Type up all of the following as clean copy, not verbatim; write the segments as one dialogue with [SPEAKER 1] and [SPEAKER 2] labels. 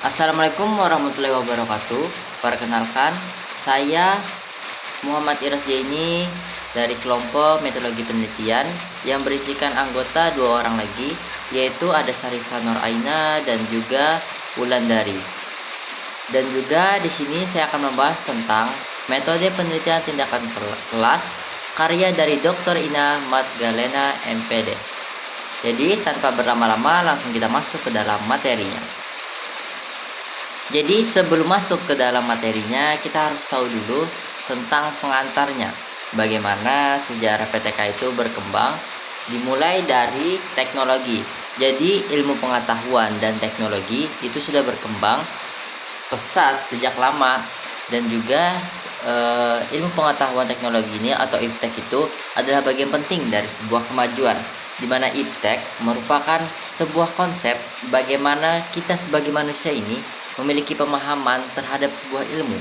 [SPEAKER 1] Assalamualaikum warahmatullahi wabarakatuh. Perkenalkan, saya Muhammad Iras Jaini dari kelompok metodologi penelitian yang berisikan anggota 2 orang lagi, yaitu ada Sarifah Nur Aina dan juga Wulandari. Dan juga di sini saya akan membahas tentang metode penelitian tindakan kelas karya dari Dr. Ina Magdalena MPD. Jadi tanpa berlama-lama langsung kita masuk ke dalam materinya. Jadi sebelum masuk ke dalam materinya, kita harus tahu dulu tentang pengantarnya. Bagaimana sejarah PTK itu berkembang, dimulai dari teknologi. Jadi ilmu pengetahuan dan teknologi itu sudah berkembang pesat sejak lama. Dan juga ilmu pengetahuan teknologi ini atau IPTEK itu adalah bagian penting dari sebuah kemajuan, di mana IPTEK merupakan sebuah konsep bagaimana kita sebagai manusia ini memiliki pemahaman terhadap sebuah ilmu,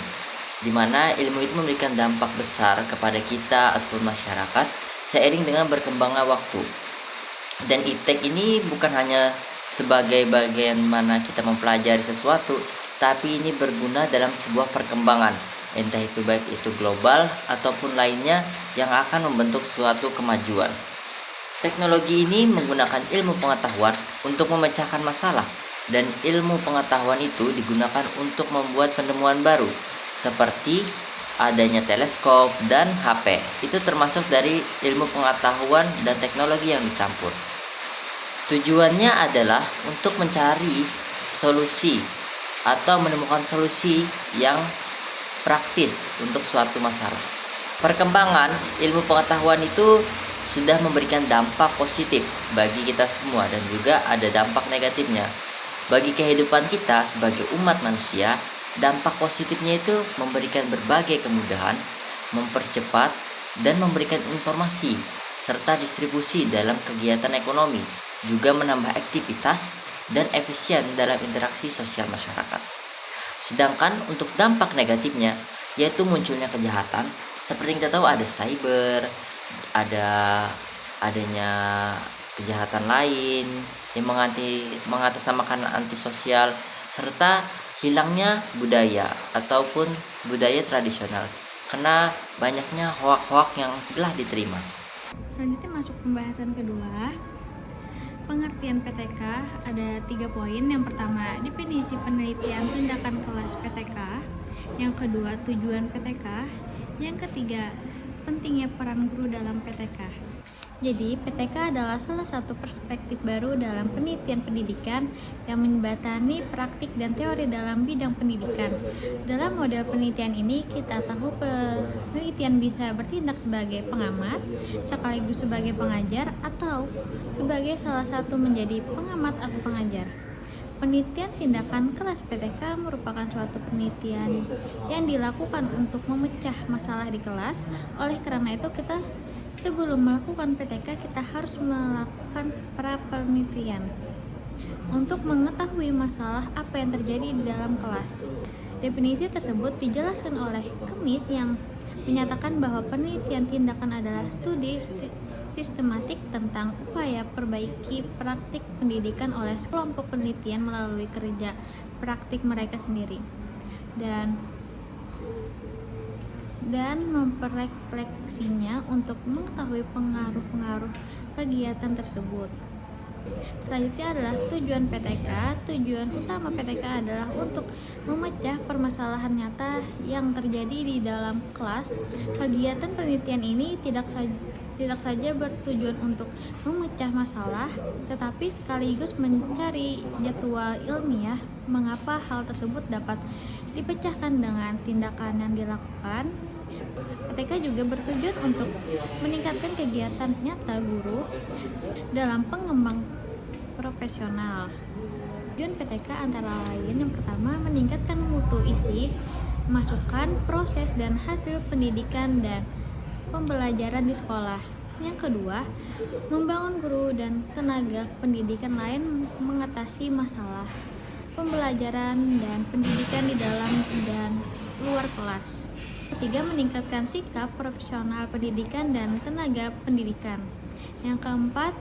[SPEAKER 1] di mana ilmu itu memberikan dampak besar kepada kita ataupun masyarakat seiring dengan berkembangnya waktu. Dan IPTEK ini bukan hanya sebagai bagian mana kita mempelajari sesuatu, tapi ini berguna dalam sebuah perkembangan, entah itu baik itu global ataupun lainnya yang akan membentuk suatu kemajuan. Teknologi ini menggunakan ilmu pengetahuan untuk memecahkan masalah, dan ilmu pengetahuan itu digunakan untuk membuat penemuan baru seperti adanya teleskop dan HP. Itu termasuk dari ilmu pengetahuan dan teknologi yang dicampur. Tujuannya adalah untuk mencari solusi atau menemukan solusi yang praktis untuk suatu masalah. Perkembangan ilmu pengetahuan itu sudah memberikan dampak positif bagi kita semua dan juga ada dampak negatifnya. Bagi kehidupan kita sebagai umat manusia, dampak positifnya itu memberikan berbagai kemudahan, mempercepat dan memberikan informasi serta distribusi dalam kegiatan ekonomi, juga menambah aktivitas dan efisien dalam interaksi sosial masyarakat. Sedangkan untuk dampak negatifnya, yaitu munculnya kejahatan, seperti yang kita tahu ada cyber, adanya kejahatan lain yang mengatasnamakan antisosial, serta hilangnya budaya ataupun budaya tradisional karena banyaknya hoak-hoak yang telah diterima.
[SPEAKER 2] Selanjutnya masuk pembahasan kedua. Pengertian PTK ada 3 poin. Yang pertama, definisi penelitian tindakan kelas PTK. Yang kedua, tujuan PTK. Yang ketiga, pentingnya peran guru dalam PTK. Jadi, PTK adalah salah satu perspektif baru dalam penelitian pendidikan yang menjembatani praktik dan teori dalam bidang pendidikan. Dalam model penelitian ini, kita tahu penelitian bisa bertindak sebagai pengamat, sekaligus sebagai pengajar, atau sebagai salah satu menjadi pengamat atau pengajar. Penelitian tindakan kelas PTK merupakan suatu penelitian yang dilakukan untuk memecah masalah di kelas. Oleh karena itu, sebelum melakukan PTK, kita harus melakukan pra-penelitian untuk mengetahui masalah apa yang terjadi di dalam kelas. Definisi tersebut dijelaskan oleh Kemis yang menyatakan bahwa penelitian tindakan adalah studi sistematik tentang upaya perbaiki praktik pendidikan oleh kelompok penelitian melalui kerja praktik mereka sendiri dan memperefleksinya untuk mengetahui pengaruh-pengaruh kegiatan tersebut. Selanjutnya adalah tujuan PTK. Tujuan utama PTK adalah untuk memecah permasalahan nyata yang terjadi di dalam kelas. Kegiatan penelitian ini tidak saja bertujuan untuk memecah masalah, tetapi sekaligus mencari jadwal ilmiah mengapa hal tersebut dapat dipecahkan dengan tindakan yang dilakukan. PTK juga bertujuan untuk meningkatkan kegiatan nyata guru dalam pengembang profesional. Tujuan PTK antara lain yang pertama, meningkatkan mutu isi, masukan, proses, dan hasil pendidikan dan pembelajaran di sekolah. Yang kedua, membangun guru dan tenaga pendidikan lain mengatasi masalah pembelajaran dan pendidikan di dalam dan luar kelas. Ketiga, meningkatkan sikap profesional pendidikan dan tenaga pendidikan. Yang keempat,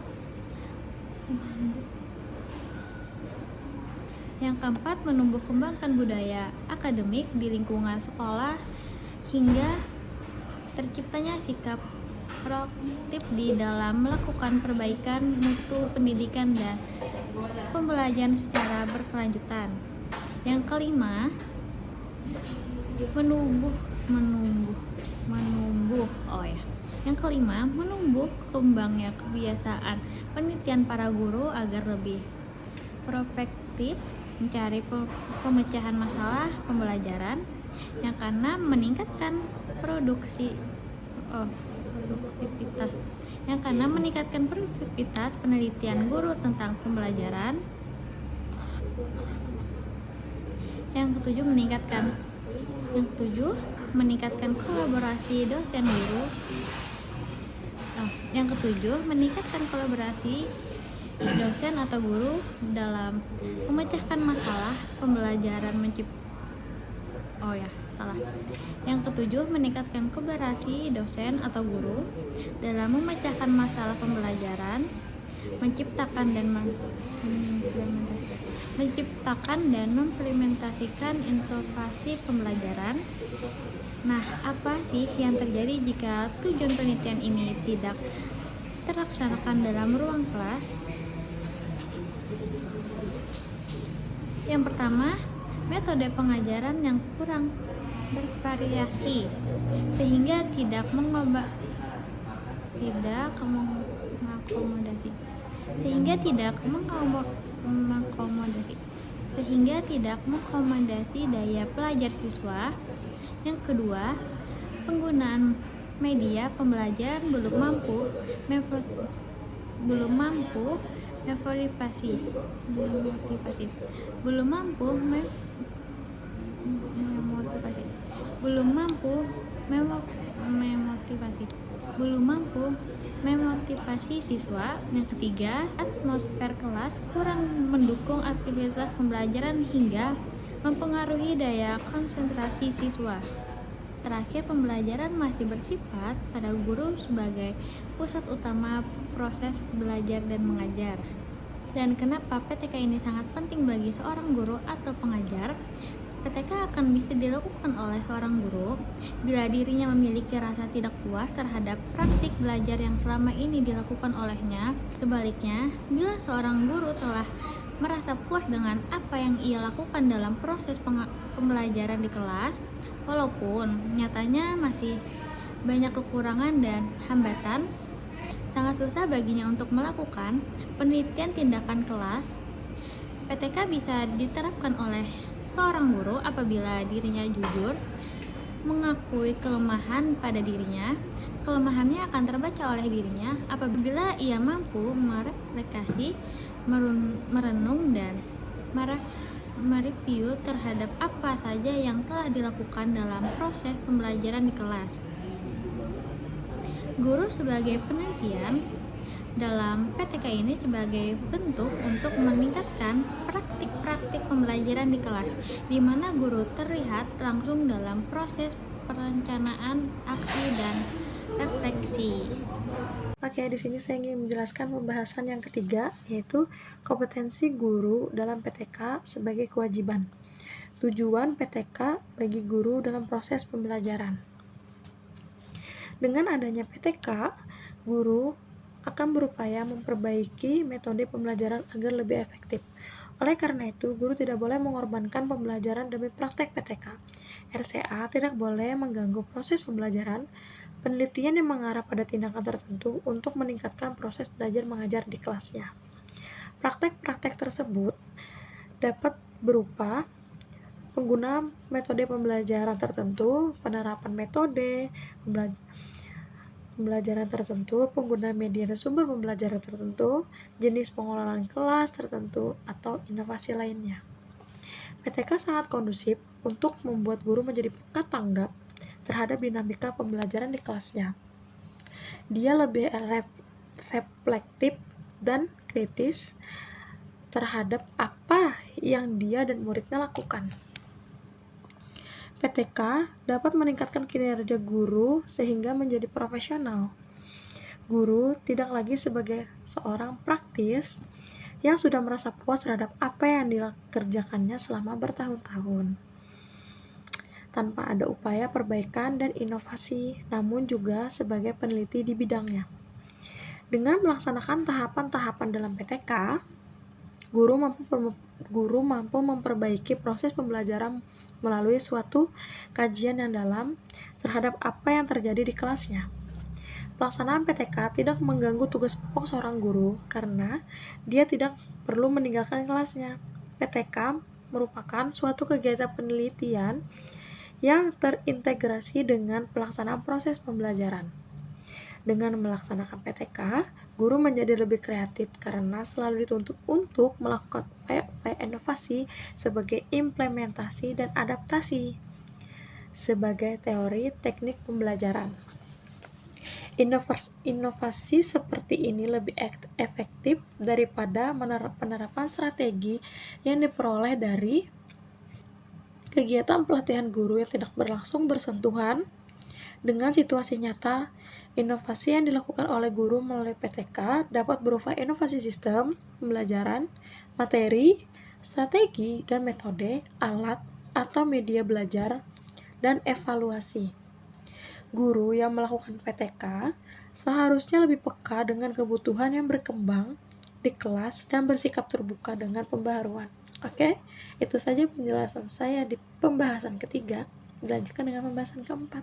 [SPEAKER 2] Yang keempat, menumbuh kembangkan budaya akademik di lingkungan sekolah hingga terciptanya sikap proaktif di dalam melakukan perbaikan mutu pendidikan dan pembelajaran secara berkelanjutan. Yang kelima, menumbuh Yang kelima, menumbuh kembangnya kebiasaan penelitian para guru agar lebih prospektif mencari pemecahan masalah pembelajaran yang karena meningkatkan produktivitas penelitian guru tentang pembelajaran. Yang ketujuh, meningkatkan kolaborasi dosen guru. Meningkatkan kolaborasi dosen atau guru dalam memecahkan masalah pembelajaran Yang ketujuh, meningkatkan kolaborasi dosen atau guru dalam memecahkan masalah pembelajaran, menciptakan dan mengimplementasikan inovasi pembelajaran. Nah, apa sih yang terjadi jika tujuan penelitian ini tidak terlaksanakan dalam ruang kelas? Yang pertama, metode pengajaran yang kurang bervariasi sehingga tidak mengakomodasi daya pelajar siswa. Yang kedua, penggunaan media pembelajaran belum mampu memotivasi siswa. Yang ketiga, atmosfer kelas kurang mendukung aktivitas pembelajaran hingga mempengaruhi daya konsentrasi siswa. Terakhir, pembelajaran masih bersifat pada guru sebagai pusat utama proses belajar dan mengajar. Dan kenapa PTK ini sangat penting bagi seorang guru atau pengajar? PTK akan bisa dilakukan oleh seorang guru bila dirinya memiliki rasa tidak puas terhadap praktik belajar yang selama ini dilakukan olehnya. Sebaliknya, bila seorang guru telah merasa puas dengan apa yang ia lakukan dalam proses pembelajaran di kelas, walaupun nyatanya masih banyak kekurangan dan hambatan, sangat susah baginya untuk melakukan penelitian tindakan kelas. PTK bisa diterapkan oleh seorang guru apabila dirinya jujur mengakui kelemahan pada dirinya. Kelemahannya akan terbaca oleh dirinya apabila ia mampu merefleksi, merenung, dan mereview terhadap apa saja yang telah dilakukan dalam proses pembelajaran di kelas. Guru sebagai penelitian dalam PTK ini sebagai bentuk untuk meningkatkan praktik-praktik pembelajaran di kelas, di mana guru terlihat langsung dalam proses perencanaan, aksi, dan refleksi.
[SPEAKER 3] Oke, di sini saya ingin menjelaskan pembahasan yang ketiga, yaitu kompetensi guru dalam PTK sebagai kewajiban. Tujuan PTK bagi guru dalam proses pembelajaran. Dengan adanya PTK, guru akan berupaya memperbaiki metode pembelajaran agar lebih efektif. Oleh karena itu, guru tidak boleh mengorbankan pembelajaran demi praktek PTK. RCA tidak boleh mengganggu proses pembelajaran, penelitian yang mengarah pada tindakan tertentu untuk meningkatkan proses belajar mengajar di kelasnya. Praktek-praktek tersebut dapat berupa penggunaan metode pembelajaran tertentu, penerapan metode pembelajaran tertentu, penggunaan media dan sumber pembelajaran tertentu, jenis pengelolaan kelas tertentu, atau inovasi lainnya. PTK sangat kondusif untuk membuat guru menjadi peka tanggap terhadap dinamika pembelajaran di kelasnya. Dia lebih reflektif dan kritis terhadap apa yang dia dan muridnya lakukan. PTK dapat meningkatkan kinerja guru sehingga menjadi profesional. Guru tidak lagi sebagai seorang praktis yang sudah merasa puas terhadap apa yang dikerjakannya selama bertahun-tahun, tanpa ada upaya perbaikan dan inovasi, namun juga sebagai peneliti di bidangnya. Dengan melaksanakan tahapan-tahapan dalam PTK, guru mampu memperbaiki proses pembelajaran melalui suatu kajian yang dalam terhadap apa yang terjadi di kelasnya. Pelaksanaan PTK tidak mengganggu tugas pokok seorang guru karena dia tidak perlu meninggalkan kelasnya. PTK merupakan suatu kegiatan penelitian yang terintegrasi dengan pelaksanaan proses pembelajaran. Dengan melaksanakan PTK, guru menjadi lebih kreatif karena selalu dituntut untuk melakukan upaya-upaya inovasi sebagai implementasi dan adaptasi sebagai teori teknik pembelajaran. Inovasi seperti ini lebih efektif daripada penerapan strategi yang diperoleh dari kegiatan pelatihan guru yang tidak berlangsung bersentuhan dengan situasi nyata. Inovasi yang dilakukan oleh guru melalui PTK dapat berupa inovasi sistem pembelajaran, materi, strategi, dan metode, alat, atau media belajar, dan evaluasi. Guru yang melakukan PTK seharusnya lebih peka dengan kebutuhan yang berkembang di kelas dan bersikap terbuka dengan pembaharuan. Oke, itu saja penjelasan saya di pembahasan ketiga. Dilanjutkan dengan pembahasan keempat.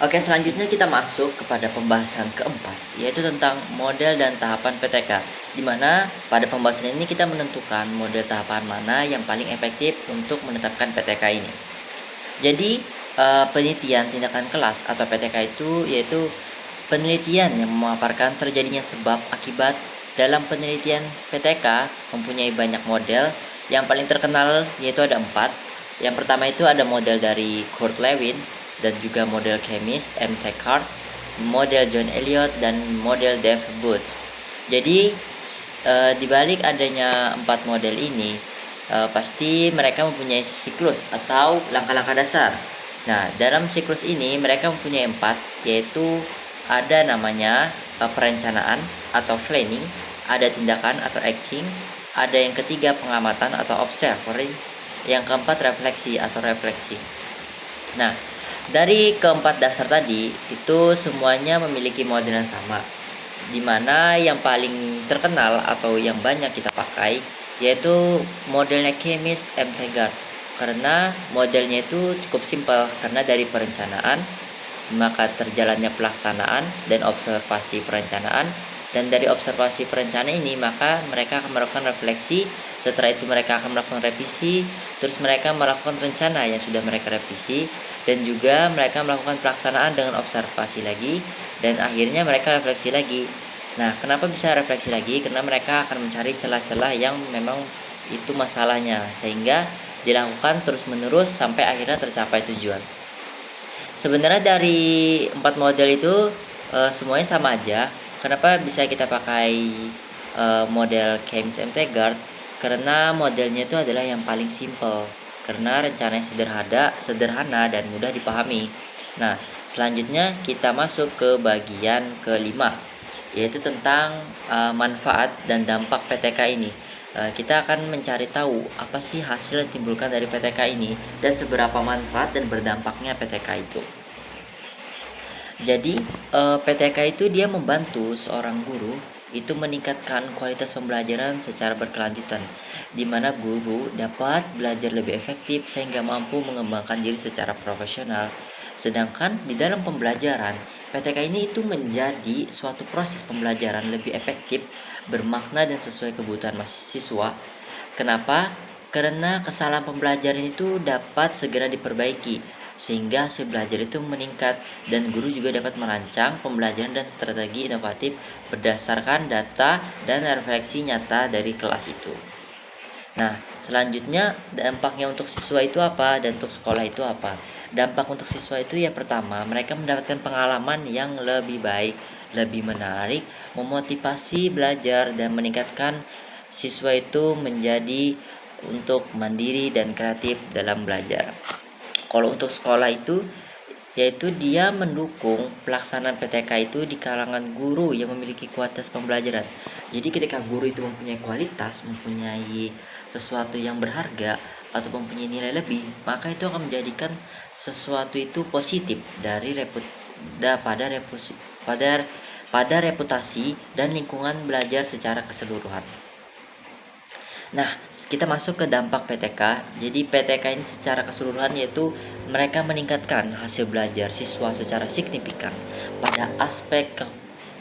[SPEAKER 1] Oke, selanjutnya kita masuk kepada pembahasan keempat, yaitu tentang model dan tahapan PTK, di mana pada pembahasan ini kita menentukan model tahapan mana yang paling efektif untuk menetapkan PTK ini. Jadi, penelitian tindakan kelas atau PTK itu yaitu penelitian yang memaparkan terjadinya sebab akibat. Dalam penelitian PTK mempunyai banyak model, yang paling terkenal yaitu ada 4. Yang pertama itu ada model dari Kurt Lewin, dan juga model Chemis M. Taggart, model John Elliot, dan model Dave Booth. Jadi dibalik adanya 4 model ini, pasti mereka mempunyai siklus atau langkah-langkah dasar. Nah, dalam siklus ini mereka mempunyai 4, yaitu ada namanya perencanaan atau planning, ada tindakan atau acting, ada yang ketiga pengamatan atau observing, yang keempat refleksi atau refleksi. Nah, dari keempat dasar tadi itu semuanya memiliki model yang sama, dimana yang paling terkenal atau yang banyak kita pakai yaitu modelnya Chemis M. Taggart, karena modelnya itu cukup simpel, karena dari perencanaan maka terjalannya pelaksanaan dan observasi perencanaan, dan dari observasi perencanaan ini maka mereka akan melakukan refleksi, setelah itu mereka akan melakukan revisi, terus mereka melakukan rencana yang sudah mereka revisi, dan juga mereka melakukan pelaksanaan dengan observasi lagi, dan akhirnya mereka refleksi lagi. Nah, kenapa bisa refleksi lagi? Karena mereka akan mencari celah-celah yang memang itu masalahnya, sehingga dilakukan terus-menerus sampai akhirnya tercapai tujuan. Sebenarnya dari 4 model itu semuanya sama aja. Kenapa bisa kita pakai model Chemis M. Taggart? Karena modelnya itu adalah yang paling simple, karena rencananya sederhana dan mudah dipahami. Nah, selanjutnya kita masuk ke bagian kelima, yaitu tentang manfaat dan dampak PTK ini. Kita akan mencari tahu apa sih hasil yang ditimbulkan dari PTK ini dan seberapa manfaat dan berdampaknya PTK itu. Jadi PTK itu dia membantu seorang guru itu meningkatkan kualitas pembelajaran secara berkelanjutan, di mana guru dapat belajar lebih efektif sehingga mampu mengembangkan diri secara profesional. Sedangkan di dalam pembelajaran, PTK ini itu menjadi suatu proses pembelajaran lebih efektif, bermakna dan sesuai kebutuhan mahasiswa. Kenapa? Karena kesalahan pembelajaran itu dapat segera diperbaiki, sehingga hasil belajar itu meningkat, dan guru juga dapat merancang pembelajaran dan strategi inovatif berdasarkan data dan refleksi nyata dari kelas itu. Nah, selanjutnya dampaknya untuk siswa itu apa dan untuk sekolah itu apa? Dampak untuk siswa itu ya pertama, mereka mendapatkan pengalaman yang lebih baik, lebih menarik, memotivasi belajar dan meningkatkan siswa itu menjadi untuk mandiri dan kreatif dalam belajar. Kalau untuk sekolah itu yaitu dia mendukung pelaksanaan PTK itu di kalangan guru yang memiliki kualitas pembelajaran. Jadi ketika guru itu mempunyai kualitas, mempunyai sesuatu yang berharga atau mempunyai nilai lebih, maka itu akan menjadikan sesuatu itu positif dari pada reputasi dan lingkungan belajar secara keseluruhan. Nah, kita masuk ke dampak PTK. Jadi PTK ini secara keseluruhan yaitu mereka meningkatkan hasil belajar siswa secara signifikan pada aspek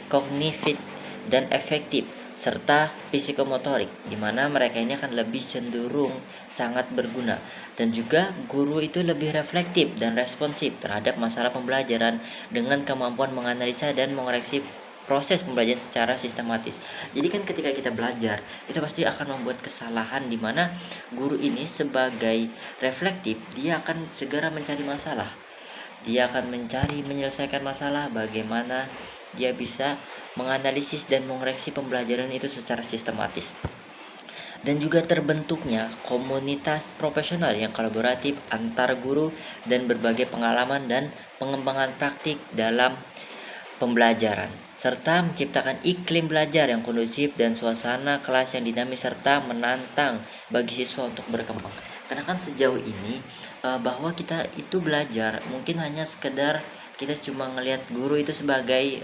[SPEAKER 1] kognitif dan efektif serta psikomotorik, di mana mereka ini akan lebih cenderung sangat berguna, dan juga guru itu lebih reflektif dan responsif terhadap masalah pembelajaran dengan kemampuan menganalisa dan mengoreksi proses pembelajaran secara sistematis. Jadi kan ketika kita belajar itu pasti akan membuat kesalahan, di mana guru ini sebagai reflektif dia akan segera mencari masalah. Dia akan mencari menyelesaikan masalah, bagaimana dia bisa menganalisis dan mengoreksi pembelajaran itu secara sistematis. Dan juga terbentuknya komunitas profesional yang kolaboratif antar guru dan berbagai pengalaman dan pengembangan praktik dalam pembelajaran, serta menciptakan iklim belajar yang kondusif dan suasana kelas yang dinamis serta menantang bagi siswa untuk berkembang. Karena kan sejauh ini bahwa kita itu belajar mungkin hanya sekedar kita cuma ngelihat guru itu sebagai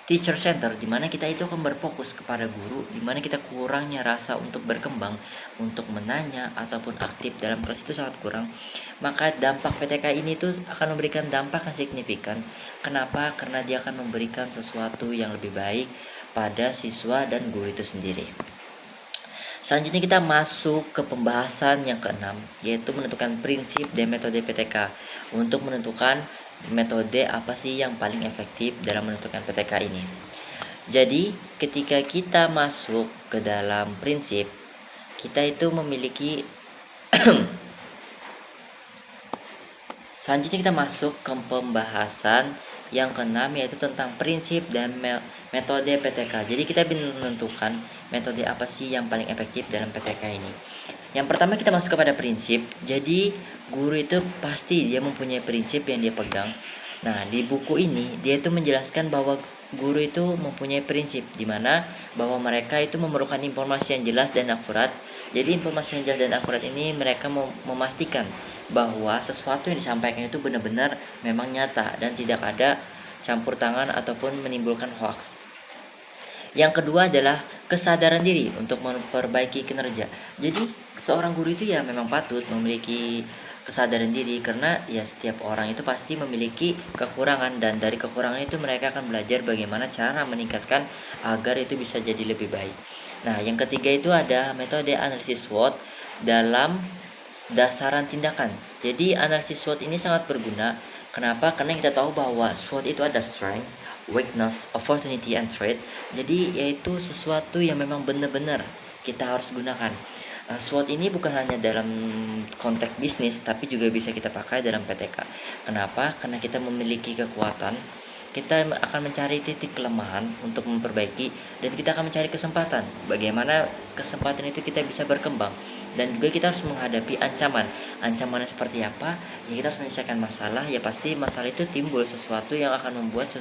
[SPEAKER 1] teacher center, dimana kita itu akan berfokus kepada guru, dimana kita kurangnya rasa untuk berkembang, untuk menanya ataupun aktif dalam kelas itu sangat kurang. Maka dampak PTK ini tuh akan memberikan dampak yang signifikan. Kenapa? Karena dia akan memberikan sesuatu yang lebih baik pada siswa dan guru itu sendiri. Selanjutnya kita masuk ke pembahasan yang keenam, yaitu menentukan prinsip dan metode PTK. Untuk menentukan metode apa sih yang paling efektif dalam menentukan PTK ini. Jadi ketika kita masuk ke dalam prinsip, kita itu memiliki selanjutnya kita masuk ke pembahasan yang keenam, yaitu tentang prinsip dan metode PTK. Jadi kita menentukan metode apa sih yang paling efektif dalam PTK ini. Yang pertama kita masuk kepada prinsip. Jadi guru itu pasti dia mempunyai prinsip yang dia pegang. Nah, di buku ini dia itu menjelaskan bahwa guru itu mempunyai prinsip, di mana bahwa mereka itu memerlukan informasi yang jelas dan akurat. Jadi informasi yang jelas dan akurat ini mereka memastikan bahwa sesuatu yang disampaikan itu benar-benar memang nyata dan tidak ada campur tangan ataupun menimbulkan hoax. Yang kedua adalah kesadaran diri untuk memperbaiki kinerja. Jadi seorang guru itu ya memang patut memiliki kesadaran diri, karena ya setiap orang itu pasti memiliki kekurangan, dan dari kekurangan itu mereka akan belajar bagaimana cara meningkatkan agar itu bisa jadi lebih baik. Nah, yang ketiga itu ada metode analisis SWOT dalam dasaran tindakan. Jadi analisis SWOT ini sangat berguna. Kenapa? Karena kita tahu bahwa SWOT itu ada strength, weakness, opportunity, and threat. Jadi yaitu sesuatu yang memang benar-benar kita harus gunakan. SWOT ini bukan hanya dalam konteks bisnis, tapi juga bisa kita pakai dalam PTK. Kenapa? Karena kita memiliki kekuatan, kita akan mencari titik kelemahan untuk memperbaiki, dan kita akan mencari kesempatan. Bagaimana kesempatan itu kita bisa berkembang, dan juga kita harus menghadapi ancaman. Ancamannya seperti apa? Ya kita harus menyelesaikan masalah. Ya pasti masalah itu timbul sesuatu yang akan membuat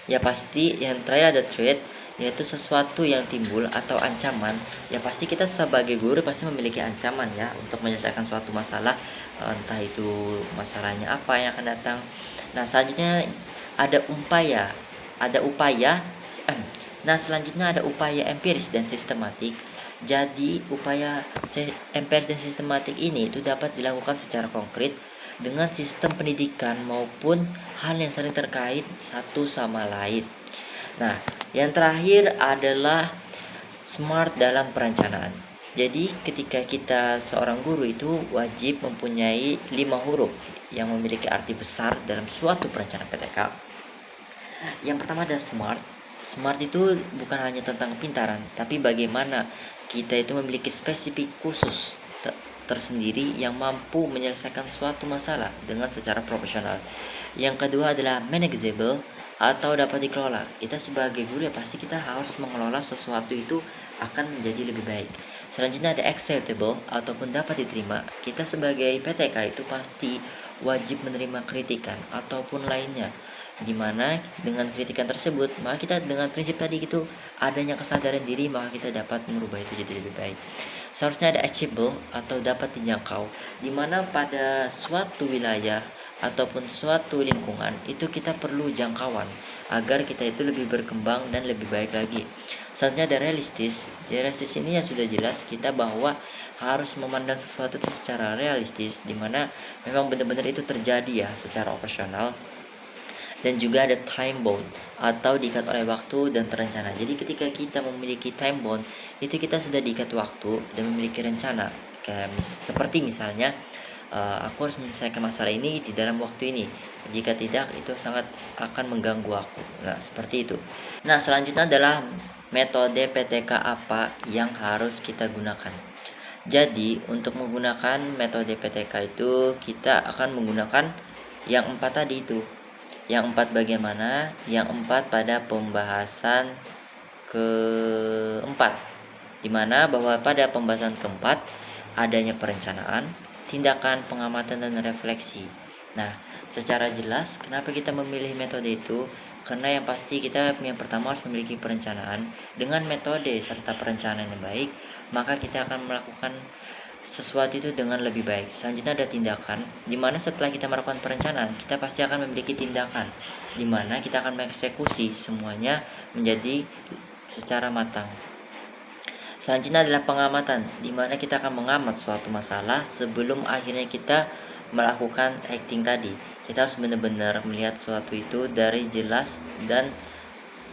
[SPEAKER 1] ya pasti yang terakhir ada threat, yaitu sesuatu yang timbul atau ancaman. Ya pasti kita sebagai guru pasti memiliki ancaman ya untuk menyelesaikan suatu masalah, entah itu masalahnya apa yang akan datang. Nah, selanjutnya ada selanjutnya ada upaya empiris dan sistematik. Jadi upaya empiris dan sistematik ini itu dapat dilakukan secara konkret dengan sistem pendidikan maupun hal yang saling terkait satu sama lain. Nah, yang terakhir adalah smart dalam perencanaan. Jadi ketika kita seorang guru itu wajib mempunyai 5 huruf yang memiliki arti besar dalam suatu perencanaan PTK. Yang pertama ada smart. Smart itu bukan hanya tentang kepintaran, tapi bagaimana kita itu memiliki spesifik khusus tersendiri yang mampu menyelesaikan suatu masalah dengan secara profesional. Yang kedua adalah manageable atau dapat dikelola. Kita sebagai guru ya pasti kita harus mengelola sesuatu itu akan menjadi lebih baik. Selanjutnya ada acceptable ataupun dapat diterima. Kita sebagai PTK itu pasti wajib menerima kritikan ataupun lainnya, dimana dengan kritikan tersebut maka kita dengan prinsip tadi itu adanya kesadaran diri, maka kita dapat merubah itu jadi lebih baik. Seharusnya ada achievable atau dapat dijangkau, dimana pada suatu wilayah ataupun suatu lingkungan itu kita perlu jangkauan agar kita itu lebih berkembang dan lebih baik lagi. Selanjutnya ada realistis. Di realistis ini yang sudah jelas kita bahwa harus memandang sesuatu itu secara realistis, dimana memang benar-benar itu terjadi ya secara operasional. Dan juga ada time bound atau diikat oleh waktu dan terencana. Jadi ketika kita memiliki time bound itu kita sudah diikat waktu dan memiliki rencana. Kayak seperti misalnya aku harus menyelesaikan masalah ini di dalam waktu ini. Jika tidak itu sangat akan mengganggu aku. Nah, seperti itu. Nah, selanjutnya adalah metode PTK apa yang harus kita gunakan. Jadi, untuk menggunakan metode PTK itu kita akan menggunakan yang 4 tadi itu. Yang 4 bagian mana? Yang 4 pada pembahasan keempat, dimana bahwa pada pembahasan keempat adanya perencanaan, tindakan, pengamatan, dan refleksi. Nah, secara jelas kenapa kita memilih metode itu? Karena yang pasti kita yang pertama harus memiliki perencanaan. Dengan metode serta perencanaan yang baik, maka kita akan melakukan sesuatu itu dengan lebih baik. Selanjutnya ada tindakan, dimana setelah kita melakukan perencanaan kita pasti akan memiliki tindakan, dimana kita akan mengeksekusi semuanya menjadi secara matang. Selanjutnya adalah pengamatan, dimana kita akan mengamat suatu masalah sebelum akhirnya kita melakukan acting tadi. Kita harus benar-benar melihat suatu itu dari jelas dan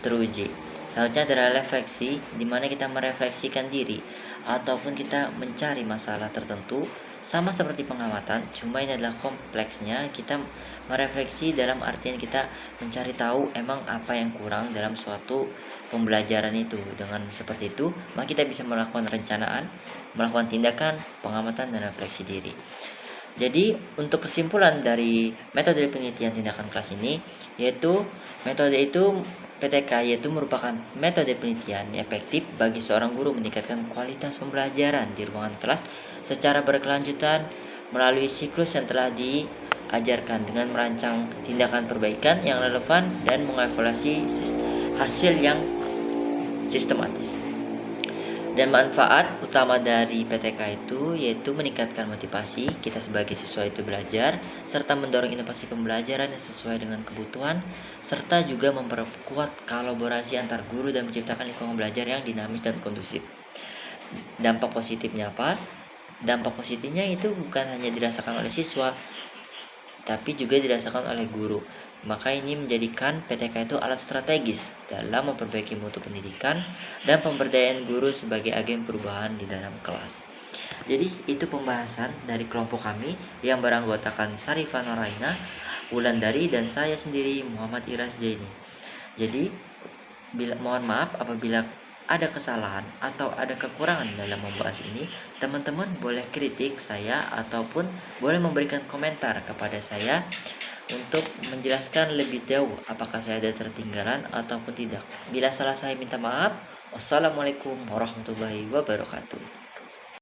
[SPEAKER 1] teruji. Selanjutnya adalah refleksi, dimana kita merefleksikan diri ataupun kita mencari masalah tertentu. Sama seperti pengamatan, cuma ini adalah kompleksnya. Kita merefleksi dalam artian kita mencari tahu emang apa yang kurang dalam suatu pembelajaran itu. Dengan seperti itu maka kita bisa melakukan rencanaan, melakukan tindakan, pengamatan, dan refleksi diri. Jadi untuk kesimpulan dari metode penelitian tindakan kelas ini, yaitu metode itu PTK yaitu merupakan metode penelitian yang efektif bagi seorang guru meningkatkan kualitas pembelajaran di ruangan kelas secara berkelanjutan melalui siklus yang telah diajarkan dengan merancang tindakan perbaikan yang relevan dan mengevaluasi hasil yang sistematis. Dan manfaat utama dari PTK itu yaitu meningkatkan motivasi kita sebagai siswa itu belajar, serta mendorong inovasi pembelajaran yang sesuai dengan kebutuhan, serta juga memperkuat kolaborasi antar guru dan menciptakan lingkungan belajar yang dinamis dan kondusif. Dampak positifnya apa? Dampak positifnya itu bukan hanya dirasakan oleh siswa, tapi juga dirasakan oleh guru. Maka ini menjadikan PTK itu alat strategis dalam memperbaiki mutu pendidikan dan pemberdayaan guru sebagai agen perubahan di dalam kelas. Jadi itu pembahasan dari kelompok kami yang beranggotakan Sarifah Noraina, Wulandari, dan saya sendiri Muhammad Iras Jaini. Jadi mohon maaf apabila ada kesalahan atau ada kekurangan dalam membahas ini. Teman-teman boleh kritik saya ataupun boleh memberikan komentar kepada saya untuk menjelaskan lebih jauh apakah saya ada tertinggalan ataupun tidak. Bila salah saya minta maaf. Wassalamualaikum warahmatullahi wabarakatuh.